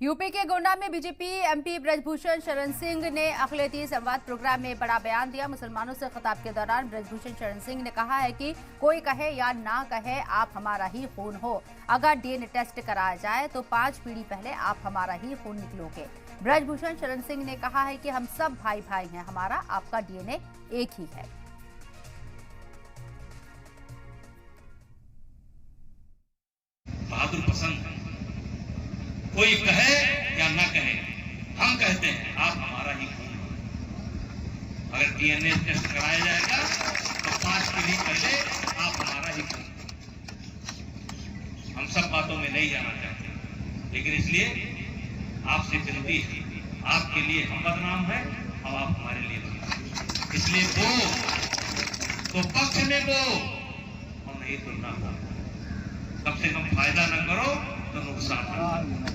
UP के गोंडा में BJP MP Brijbhushan Sharan Singh ने अखिलेती संवाद प्रोग्राम में बड़ा बयान दिया। मुसलमानों से खिताब के दौरान ब्रजभूषण शरण सिंह ने कहा है कि कोई कहे या ना कहे, आप हमारा ही खून हो। अगर डीएनए टेस्ट कराया जाए तो 5 पीढ़ी पहले आप हमारा ही खून निकलोगे। ब्रजभूषण शरण सिंह ने कहा है कि हम सब भाई भाई हैं, हमारा आपका डीएनए एक ही है। बहादुर पसंद कोई कहे या ना कहे, हम कहते हैं आप हमारा ही खून हो। अगर डीएनए टेस्ट कराया जाएगा तो 5 पीढ़ी पहले आप हमारा ही खून हो। हम सब बातों में नहीं जाना चाहते, लेकिन इसलिए आपसे विनती है, आपके लिए हम बदनाम हैं और आप हमारे लिए बदनाम। इसलिए वो तो पक्ष में वो और नहीं तो ना हो। कम से कम फायदा न करो तो नुकसान न करो।